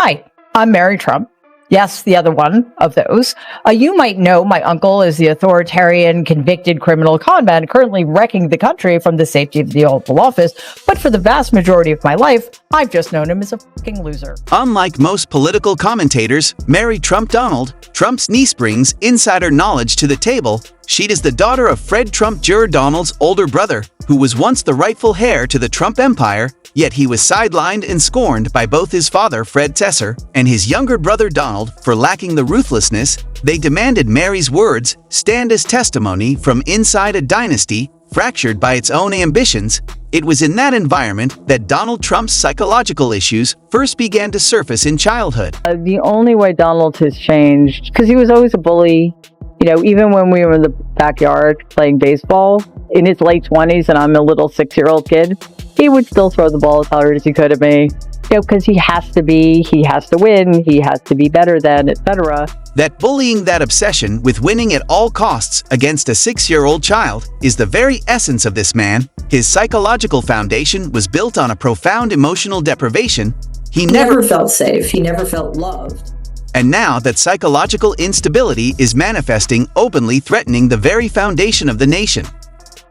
Hi, I'm Mary Trump. Yes, the other one of those. You might know my uncle is the authoritarian, convicted criminal con man currently wrecking the country from the safety of the Oval Office, but for the vast majority of my life, I've just known him as a fucking loser. Unlike most political commentators, Mary Trump Donald, Trump's niece brings insider knowledge to the table. She is the daughter of Fred Trump Jr. Donald's older brother, who was once the rightful heir to the Trump empire, yet he was sidelined and scorned by both his father, Fred Tesser, and his younger brother Donald for lacking the ruthlessness. They demanded Mary's words stand as testimony from inside a dynasty fractured by its own ambitions. It was in that environment that Donald Trump's psychological issues first began to surface in childhood. The only way Donald has changed, because he was always a bully, even when we were in the backyard playing baseball in his late 20s and I'm a little 6-year-old kid, he would still throw the ball as hard as he could at me. Because he has to win, he has to be better than, etc. That bullying, that obsession with winning at all costs against a 6-year-old child is the very essence of this man. His psychological foundation was built on a profound emotional deprivation. He never felt safe. He never felt loved. And now that psychological instability is manifesting, openly threatening the very foundation of the nation.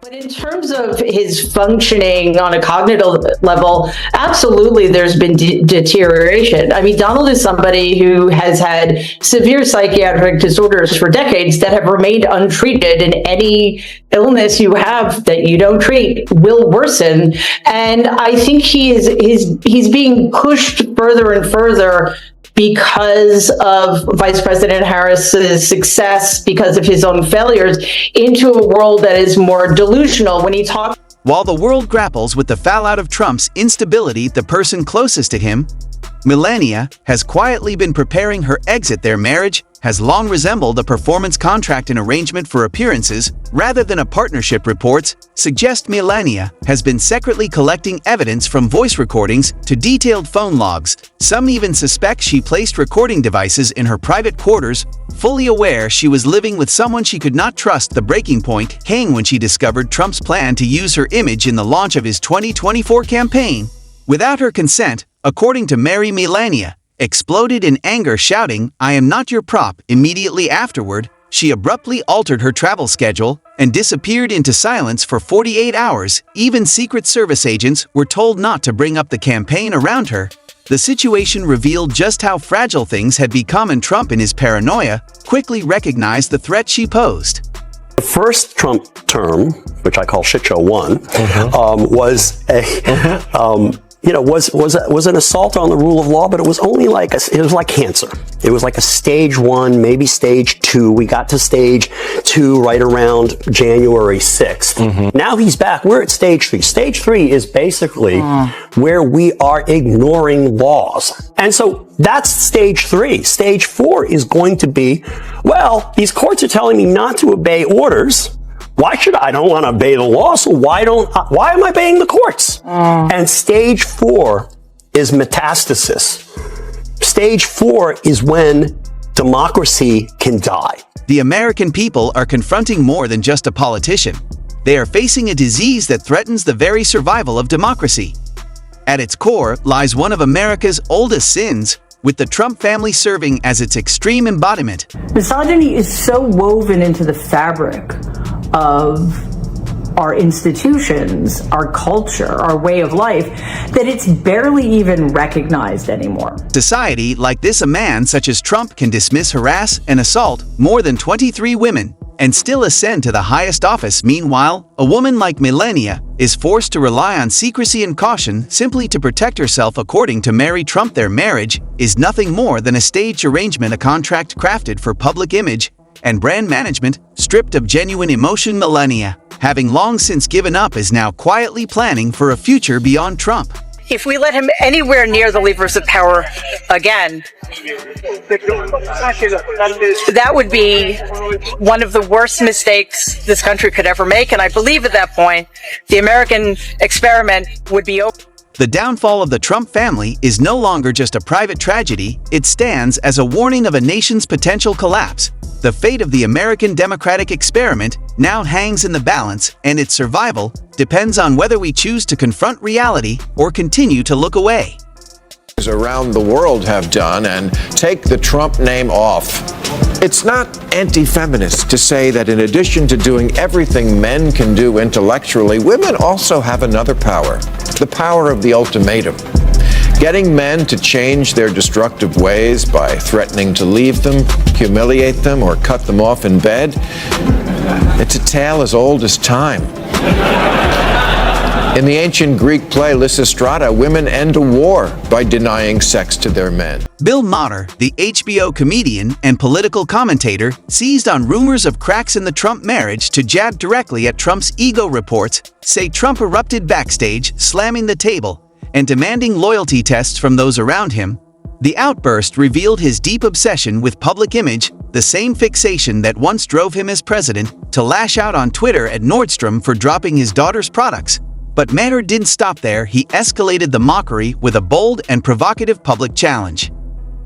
But in terms of his functioning on a cognitive level, absolutely there's been deterioration. I mean, Donald is somebody who has had severe psychiatric disorders for decades that have remained untreated, and any illness you have that you don't treat will worsen. And I think he's being pushed further and further because of Vice President Harris's success, because of his own failures, into a world that is more delusional. When he talks, while the world grapples with the fallout of Trump's instability, the person closest to him, Melania, has quietly been preparing her exit. Their marriage has long resembled a performance contract, an arrangement for appearances rather than a partnership. Reports suggest Melania has been secretly collecting evidence from voice recordings to detailed phone logs. Some even suspect she placed recording devices in her private quarters, fully aware she was living with someone she could not trust. The breaking point came when she discovered Trump's plan to use her image in the launch of his 2024 campaign. Without her consent, according to Mary, Melania exploded in anger, shouting, "I am not your prop." Immediately afterward, she abruptly altered her travel schedule and disappeared into silence for 48 hours. Even Secret Service agents were told not to bring up the campaign around her. The situation revealed just how fragile things had become, and Trump, in his paranoia, quickly recognized the threat she posed. The first Trump term, which I call Shit Show 1, was was an assault on the rule of law, but it was only like it was like cancer. It was like a stage 1, maybe stage 2. We got to stage 2 right around January 6th. Now he's back. We're at stage 3. Stage 3 is basically where we are ignoring laws. And so that's stage 3. Stage 4 is going to be, well, these courts are telling me not to obey orders. Why should I don't want to obey the law, so why am I obeying the courts? And stage 4 is metastasis. Stage 4 is when democracy can die. The American people are confronting more than just a politician. They are facing a disease that threatens the very survival of democracy. At its core lies one of America's oldest sins, with the Trump family serving as its extreme embodiment. Misogyny is so woven into the fabric of our institutions, our culture, our way of life, that it's barely even recognized anymore. Society like this, a man such as Trump can dismiss, harass, and assault more than 23 women and still ascend to the highest office. Meanwhile, a woman like Melania is forced to rely on secrecy and caution simply to protect herself. According to Mary Trump, their marriage is nothing more than a staged arrangement, a contract crafted for public image and brand management, stripped of genuine emotion. Melania, having long since given up, is now quietly planning for a future beyond Trump. If we let him anywhere near the levers of power again, that would be one of the worst mistakes this country could ever make. And I believe at that point, the American experiment would be over. The downfall of the Trump family is no longer just a private tragedy, it stands as a warning of a nation's potential collapse. The fate of the American democratic experiment now hangs in the balance, and its survival depends on whether we choose to confront reality or continue to look away. around the world have done and take the Trump name off. It's not anti-feminist to say that in addition to doing everything men can do intellectually, women also have another power, the power of the ultimatum. Getting men to change their destructive ways by threatening to leave them, humiliate them, or cut them off in bed, it's a tale as old as time. In the ancient Greek play Lysistrata, women end a war by denying sex to their men. Bill Maher, the HBO comedian and political commentator, seized on rumors of cracks in the Trump marriage to jab directly at Trump's ego. Reports say Trump erupted backstage, slamming the table and demanding loyalty tests from those around him. The outburst revealed his deep obsession with public image, the same fixation that once drove him as president to lash out on Twitter at Nordstrom for dropping his daughter's products. But Maher didn't stop there. He escalated the mockery with a bold and provocative public challenge.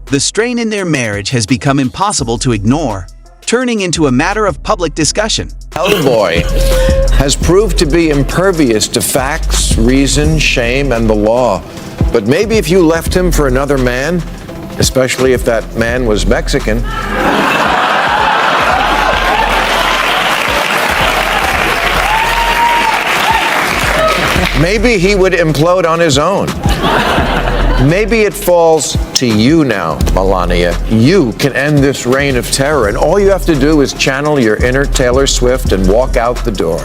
The strain in their marriage has become impossible to ignore, turning into a matter of public discussion. Hellboy has proved to be impervious to facts, reason, shame, and the law. But maybe if you left him for another man, especially if that man was Mexican, maybe he would implode on his own. Maybe it falls to you now, Melania. You can end this reign of terror, and all you have to do is channel your inner Taylor Swift and walk out the door.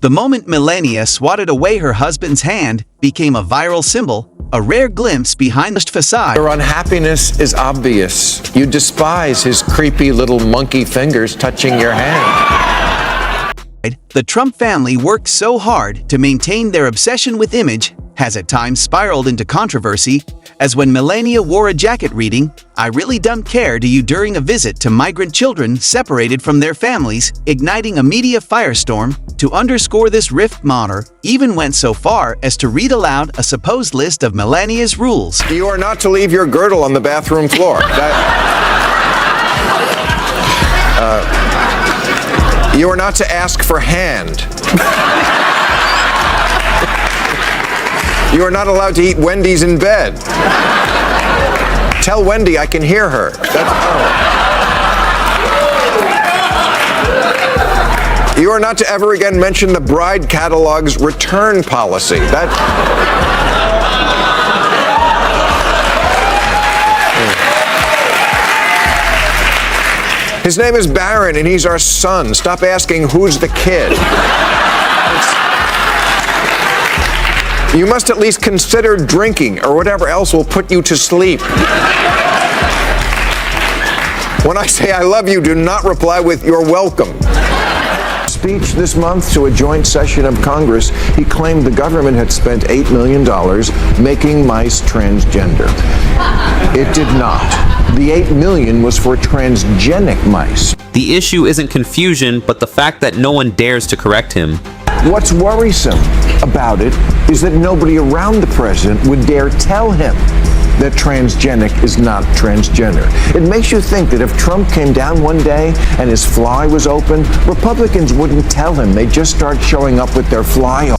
The moment Melania swatted away her husband's hand became a viral symbol, a rare glimpse behind the facade. Your unhappiness is obvious. You despise his creepy little monkey fingers touching your hand. The Trump family worked so hard to maintain their obsession with image has at times spiraled into controversy, as when Melania wore a jacket reading, "I really don't care to you" during a visit to migrant children separated from their families, igniting a media firestorm. To underscore this rift, Maher even went so far as to read aloud a supposed list of Melania's rules. You are not to leave your girdle on the bathroom floor. You are not to ask for hand. You are not allowed to eat Wendy's in bed. Tell Wendy I can hear her. You are not to ever again mention the bride catalog's return policy. His name is Barron, and he's our son. Stop asking who's the kid. You must at least consider drinking, or whatever else will put you to sleep. When I say I love you, do not reply with "you're welcome." Speech this month to a joint session of Congress, he claimed the government had spent $8 million making mice transgender. It did not. The $8 million was for transgenic mice. The issue isn't confusion, but the fact that no one dares to correct him. What's worrisome about it is that nobody around the president would dare tell him that transgenic is not transgender. It makes you think that if Trump came down one day and his fly was open, Republicans wouldn't tell him. They'd just start showing up with their fly